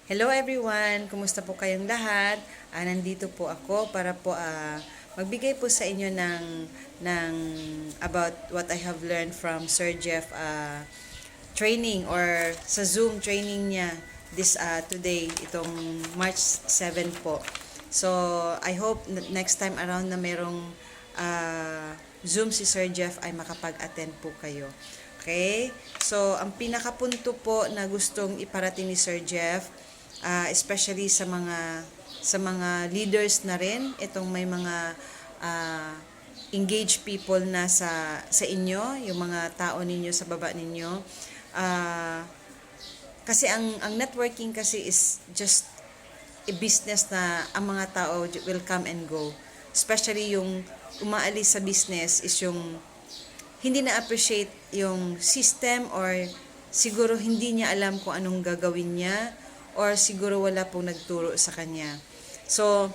Hello everyone! Kumusta po kayong lahat? Nandito po ako para po magbigay po sa inyo ng about what I have learned from Sir Jeff training or sa Zoom training niya today, itong March 7 po. So, I hope next time around na merong Zoom si Sir Jeff ay makapag-attend po kayo. Okay? So, ang pinakapunto po na gustong iparating ni Sir Jeff, especially sa mga leaders na rin, itong may mga engaged people na sa inyo, yung mga tao ninyo sa baba ninyo. Kasi ang networking kasi is just a business na ang mga tao will come and go. Especially yung umaalis sa business is yung hindi na-appreciate yung system, or siguro hindi niya alam kung anong gagawin niya, or siguro wala pong nagturo sa kanya. So,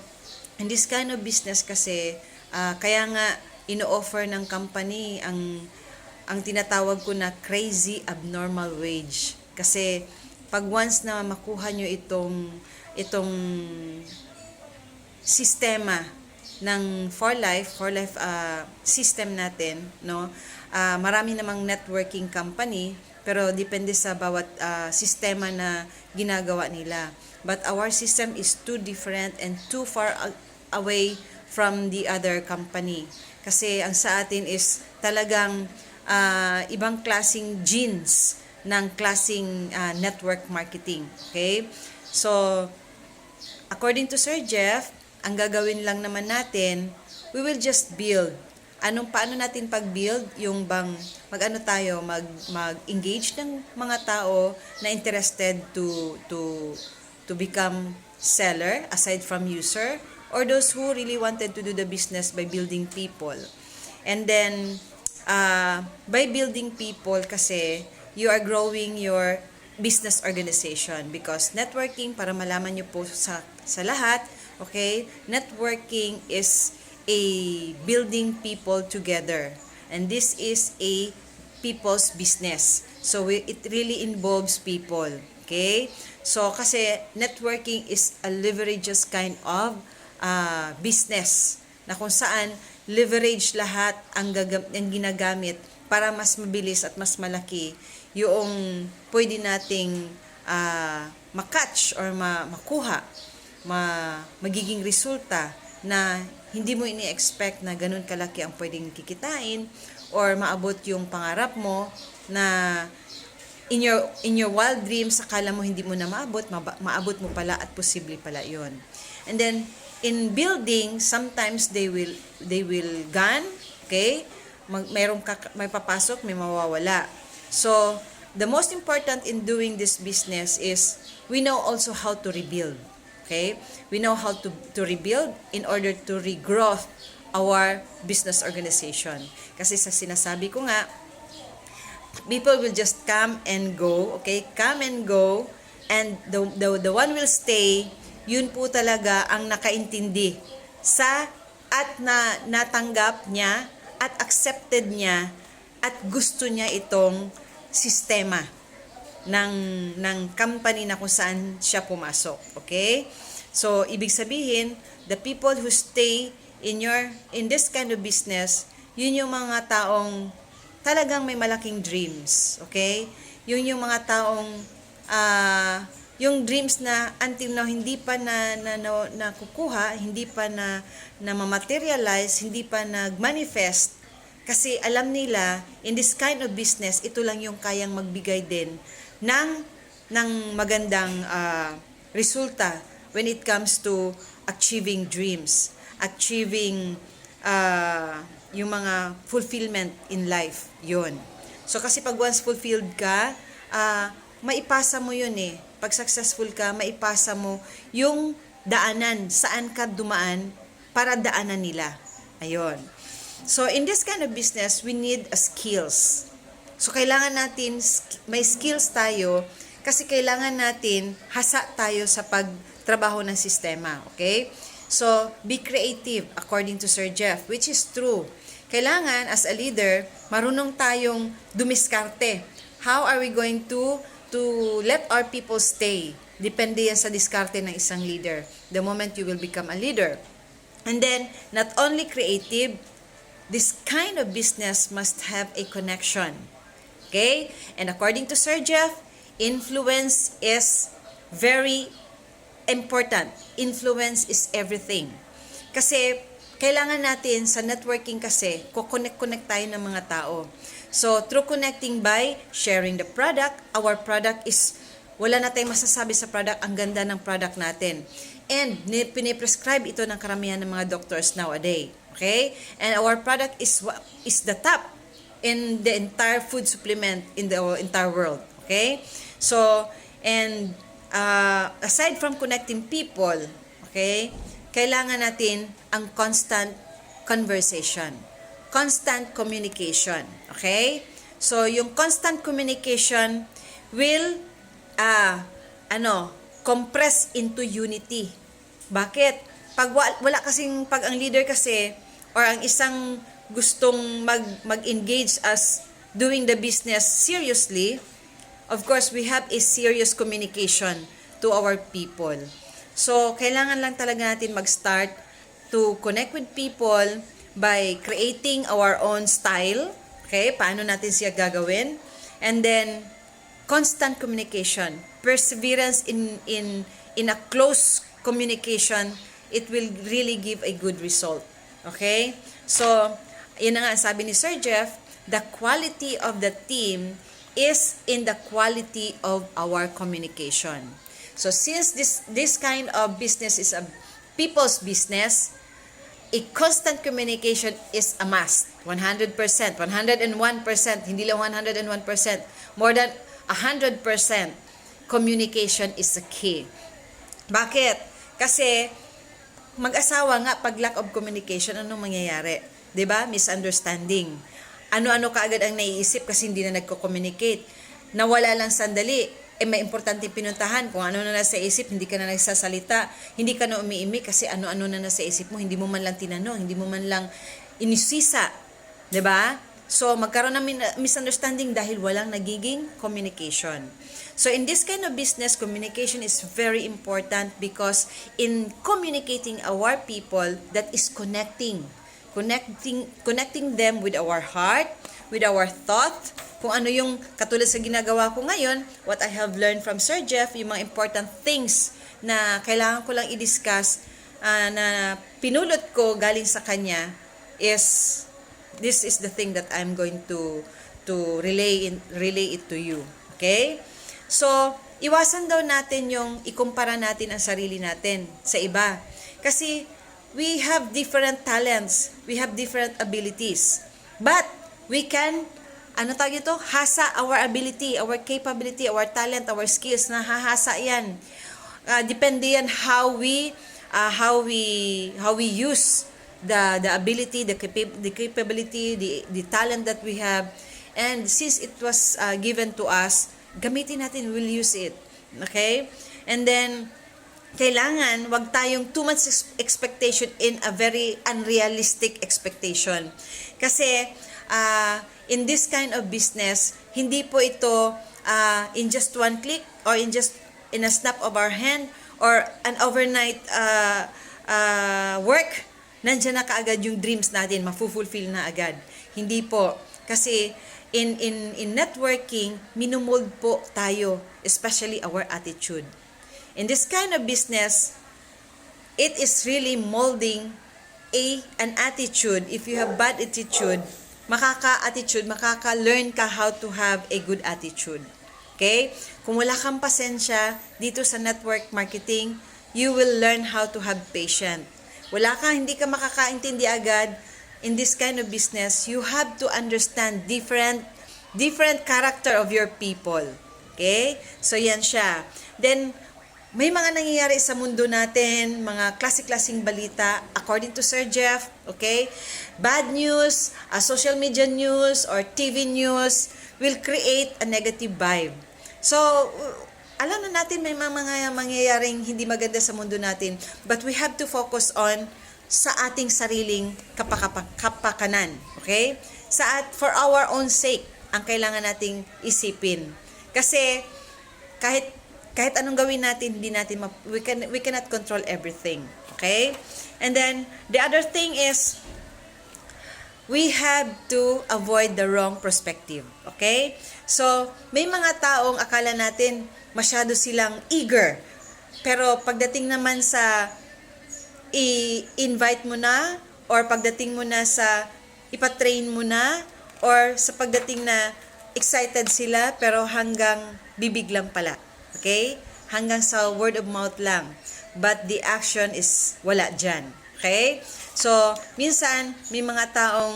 in this kind of business kasi, kaya nga ino-offer ng company ang tinatawag ko na crazy abnormal wage. Kasi pag once na makuha nyo itong sistema ng for life system natin, no? Marami namang networking company, pero depende sa bawat sistema na ginagawa nila. But our system is too different and too far away from the other company. Kasi ang sa atin is talagang ibang klasing genes ng klasing network marketing. Okay? So, according to Sir Jeff, ang gagawin lang naman natin, we will just build. Paano natin pag-build? Yung bang mag-engage ng mga tao na interested to become seller aside from user, or those who really wanted to do the business by building people. And then by building people kasi you are growing your business organization, because networking, para malaman nyo po sa lahat, okay, networking is a building people together, and this is a people's business. So it really involves people. Okay? So kasi networking is a leverages kind of business, na kung saan leverage lahat ang ginagamit para mas mabilis at mas malaki yung pwede nating makatch or makuha, magiging resulta na hindi mo ini-expect na ganun kalaki ang pwedeng kikitain, or maabot yung pangarap mo na in your wild dreams, akala mo hindi mo na maabot mo pala, at posible pala yon. And then in building, sometimes they will gone, okay? May papasok, may mawawala. So the most important in doing this business is we know also how to rebuild. Okay? We know how to rebuild in order to regrow our business organization. Kasi sa sinasabi ko nga, people will just come and go, okay? Come and go, and the one will stay. Yun po talaga ang nakaintindi at natanggap niya at accepted niya at gusto niya itong sistema ng company na kung saan siya pumasok. Okay? So, ibig sabihin, the people who stay in this kind of business, yun yung mga taong talagang may malaking dreams. Okay? Yun yung mga taong yung dreams na until now hindi pa nakukuha, hindi pa na ma-materialize, hindi pa nag-manifest. Kasi alam nila, in this kind of business, ito lang yung kayang magbigay din ng magandang resulta when it comes to achieving dreams, achieving yung mga fulfillment in life, yun. So kasi pag once fulfilled ka, maipasa mo yun eh. Pag successful ka, maipasa mo yung daanan, saan ka dumaan para daanan nila. Ayun. So in this kind of business, we need skills. So, kailangan natin, may skills tayo, kasi kailangan natin hasa tayo sa pagtrabaho ng sistema. Okay? So, be creative according to Sir Jeff, which is true. Kailangan, as a leader, marunong tayong dumiskarte. How are we going to let our people stay? Depende yan sa diskarte ng isang leader. The moment you will become a leader. And then, not only creative, this kind of business must have a connection. Okay? And according to Sir Jeff, influence is very important. Influence is everything. Kasi, kailangan natin sa networking kasi, kukonect tayo ng mga tao. So, through connecting by sharing the product, our product is, wala na tayong masasabi sa product, ang ganda ng product natin. And, piniprescribe ito ng karamihan ng mga doctors nowadays. Okay? And our product is the top in the entire food supplement in the entire world. Okay? So, and aside from connecting people, okay, kailangan natin ang constant conversation, constant communication. Okay? So, yung constant communication will compress into unity. Bakit? Pag ang leader kasi or ang isang gustong mag-engage as doing the business seriously, of course, we have a serious communication to our people. So, kailangan lang talaga natin mag-start to connect with people by creating our own style. Okay? Paano natin siya gagawin? And then, constant communication, perseverance in a close communication, it will really give a good result. Okay? So, yun na nga sabi ni Sir Jeff, the quality of the team is in the quality of our communication. So, since this kind of business is a people's business, a constant communication is a must. 100%, 101%, hindi lang 101%, more than 100% communication is the key. Bakit? Kasi mag-asawa nga, pag lack of communication, anong mangyayari? 'Di ba? Misunderstanding. Ano-ano kaagad ang naiisip kasi hindi na nagko-communicate. Nawala lang sandali, may importante pinuntahan. Kung ano na nasa isip, hindi ka na nagsasalita. Hindi ka na umiimik kasi ano-ano na nasa isip mo. Hindi mo man lang tinanong, hindi mo man lang inisisa. 'Di ba? So, magkaroon ng misunderstanding dahil walang nagiging communication. So, in this kind of business, communication is very important because in communicating our people, that is connecting them with our heart, with our thought, kung ano yung katulad sa ginagawa ko ngayon, what I have learned from Sir Jeff, yung mga important things na kailangan ko lang i-discuss, na pinulot ko galing sa kanya is, this is the thing that I'm going to relay it to you. Okay? So, iwasan daw natin yung ikumpara natin ang sarili natin sa iba. Kasi, we have different talents. We have different abilities. But, we can, hasa our ability, our capability, our talent, our skills, nahahasa yan. Depende yan how we use the ability, the capability, the talent that we have. And since it was given to us, gamitin natin, we'll use it. Okay? And then, kailangan, wag tayong too much expectation in a very unrealistic expectation. Kasi, in this kind of business, hindi po ito in just one click or in a snap of our hand or an overnight work, nandiyan na kaagad yung dreams natin, mafu-fulfill na agad. Hindi po. Kasi, in networking, minumold po tayo, especially our attitude. In this kind of business, it is really molding an attitude. If you have bad attitude, makaka-learn ka how to have a good attitude. Okay? Kung wala kang pasensya dito sa network marketing, you will learn how to have patience. Hindi ka makakaintindi agad. In this kind of business, you have to understand different character of your people. Okay? So, yan siya. Then, may mga nangyayari sa mundo natin, mga klasik-klasing balita, according to Sir Jeff, okay? Bad news, social media news, or TV news will create a negative vibe. So, alam na natin may mga mangyayaring hindi maganda sa mundo natin, but we have to focus on sa ating sariling kapakanan. Okay? For our own sake, ang kailangan nating isipin. Kasi, kahit kahit anong gawin natin, we cannot control everything. Okay? And then, the other thing is, we have to avoid the wrong perspective. Okay? So, may mga taong akala natin masyado silang eager. Pero pagdating naman sa i-invite mo na, or pagdating mo na sa ipatrain mo na, or sa pagdating na excited sila pero hanggang bibig lang pala. Okay? Hanggang sa word of mouth lang. But the action is wala dyan. Okay? So, minsan may mga taong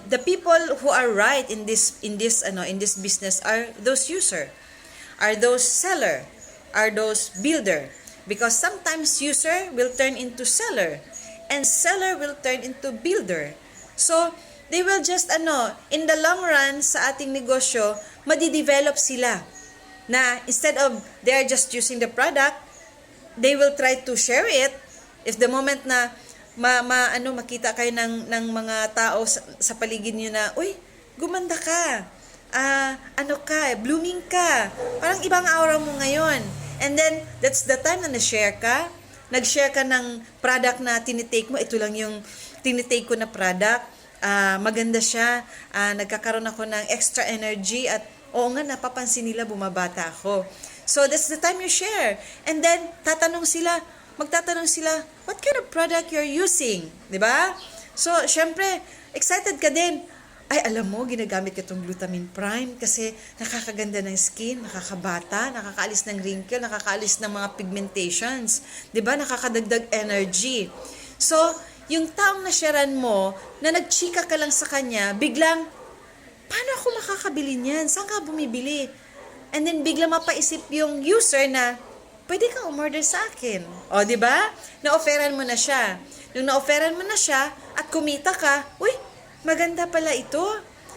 the people who are right in this business are those user, are those seller, are those builder. Because sometimes user will turn into seller and seller will turn into builder. So, they will just in the long run sa ating negosyo, madidevelop sila. Na instead of they're just using the product, they will try to share it. If the moment na makita kayo ng mga tao sa paligid niyo na, uy, gumanda ka. Blooming ka. Parang ibang aura mo ngayon. And then, that's the time na nag-share ka ng product na tinitake mo. Ito lang yung tinitake ko na product. Maganda siya. Nagkakaroon ako ng extra energy at oo nga, napapansin nila, bumabata ako. So, that's the time you share. And then, magtatanong sila, what kind of product you're using? Diba? So, syempre, excited ka din. Ay, alam mo, ginagamit ko itong Glutamine Prime kasi nakakaganda ng skin, nakakabata, nakakaalis ng wrinkle, nakakaalis ng mga pigmentations. Diba? Nakakadagdag energy. So, yung taong nasharan mo, na nagchika ka lang sa kanya, biglang, paano ako makakabili niyan? Saan ka bumibili? And then, biglang mapaisip yung user na, pwede kang umorder sa akin. O, diba? Na-offeran mo na siya. Nung na-offeran mo na siya, at kumita ka, uy, maganda pala ito.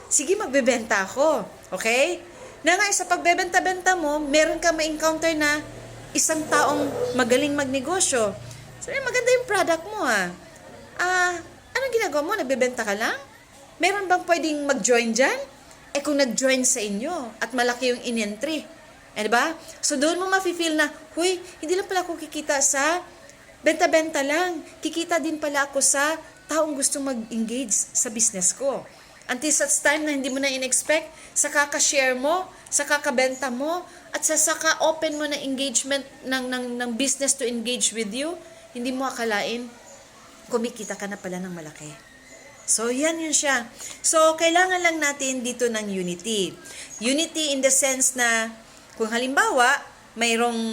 Sige, magbebenta ako. Okay? Na nga, sa pagbebenta-benta mo, meron ka ma-encounter na isang taong magaling magnegosyo. Sabi, maganda yung product mo anong ginagawa mo? Nagbebenta ka lang? Meron bang pwedeng mag-join dyan? Kung nag-join sa inyo at malaki yung in-entry. Diba? So, doon mo mafe-feel na, huy, hindi lang pala ako kikita sa benta-benta lang. Kikita din pala ako sa taong gusto mag-engage sa business ko. Until such time na hindi mo na in-expect, sa kaka-share mo, sa kakabenta mo, at sa saka-open mo na engagement ng business to engage with you, hindi mo akalain, kumikita ka na pala ng malaki. So, yan yun siya. So, kailangan lang natin dito ng unity. Unity in the sense na, kung halimbawa, mayroong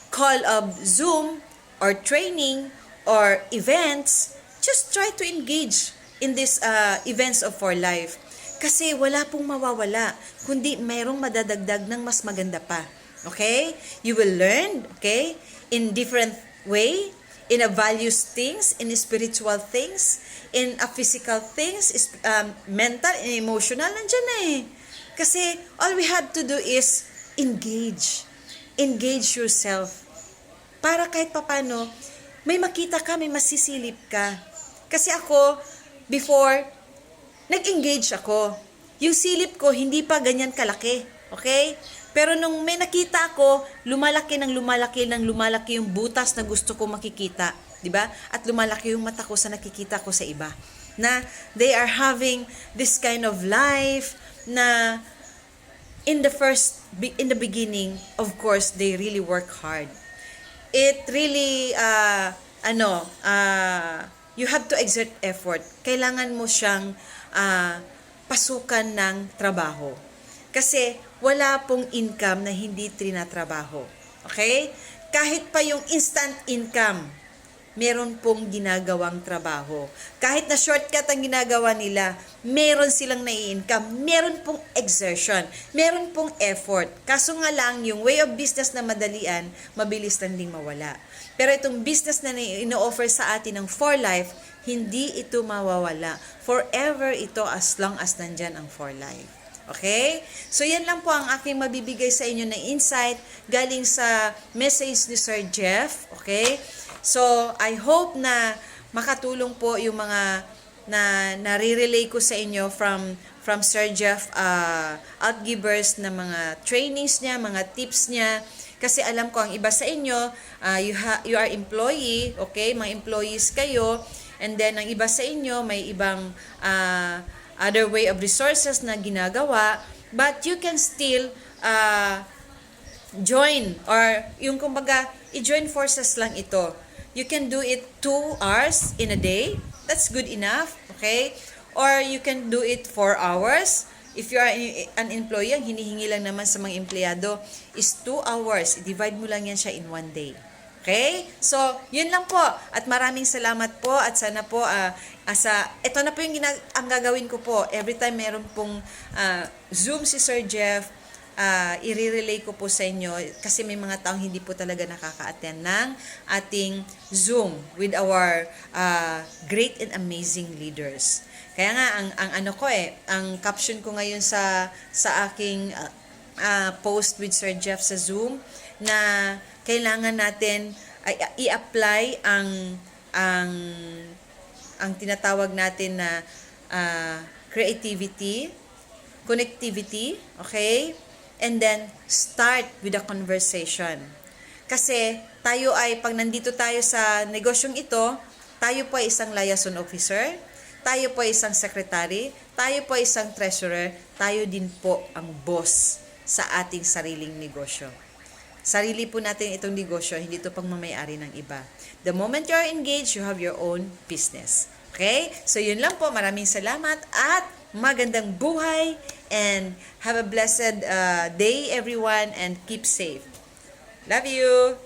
call of Zoom, or training, or events, just try to engage in these events of For Life. Kasi wala pong mawawala, kundi mayroong madadagdag ng mas maganda pa. Okay? You will learn, okay? In different way, in a values things, in spiritual things, in a physical things, mental and emotional, nandyan na eh. Kasi all we have to do is engage. Engage yourself. Para kahit papano, may makita ka, may masisilip ka. Kasi ako, before, nag-engage ako. Yung silip ko, hindi pa ganyan kalaki. Okay? Pero nung may nakita ako, lumalaki yung butas na gusto ko makikita. Diba? At lumalaki yung mata ko sa nakikita ko sa iba. Na they are having this kind of life na in the beginning, of course, they really work hard. It really, you have to exert effort. Kailangan mo siyang pasukan ng trabaho. Kasi wala pong income na hindi trinatrabaho. Okay? Kahit pa yung instant income, meron pong ginagawang trabaho. Kahit na shortcut ang ginagawa nila, meron silang nai-income, meron pong exertion, meron pong effort. Kaso nga lang, yung way of business na madalian, mabilis lang ding mawala. Pero itong business na ino-offer sa atin ng For Life, hindi ito mawawala. Forever ito as long as nandyan ang For Life. Okay? So, yan lang po ang aking mabibigay sa inyo na insight galing sa message ni Sir Jeff. Okay? So, I hope na makatulong po yung mga na nare-relay ko sa inyo from from Sir Jeff Outgivers na mga trainings niya, mga tips niya. Kasi alam ko ang iba sa inyo, you are employee, okay? Mga employees kayo. And then ang iba sa inyo may ibang other way of resources na ginagawa. But you can still join or yung kumbaga, i-join forces lang ito. You can do it 2 hours in a day. That's good enough, okay? Or you can do it 4 hours. If you are an employee, ang hinihingi lang naman sa mga empleyado is 2 hours. I-divide mo lang yan siya in 1 day. Okay? So, yun lang po. At maraming salamat po at sana po ito na po yung ang gagawin ko po. Every time meron pong Zoom si Sir Jeff, i-relay ko po sa inyo kasi may mga taong hindi po talaga nakaka-attend ng ating Zoom with our great and amazing leaders. Kaya nga ang ano ko ang caption ko ngayon sa aking post with Sir Jeff sa Zoom na kailangan natin i-apply ang tinatawag natin na creativity, connectivity, okay? And then start with a conversation. Kasi tayo ay pag nandito tayo sa negosyong ito, tayo po ay isang liaison officer, tayo po ay isang secretary, tayo po ay isang treasurer, tayo din po ang boss sa ating sariling negosyo. Sarili po natin itong negosyo, hindi ito pagmamayari ng iba. The moment you are engaged, you have your own business. Okay? So yun lang po. Maraming salamat at magandang buhay and have a blessed day everyone and keep safe. Love you!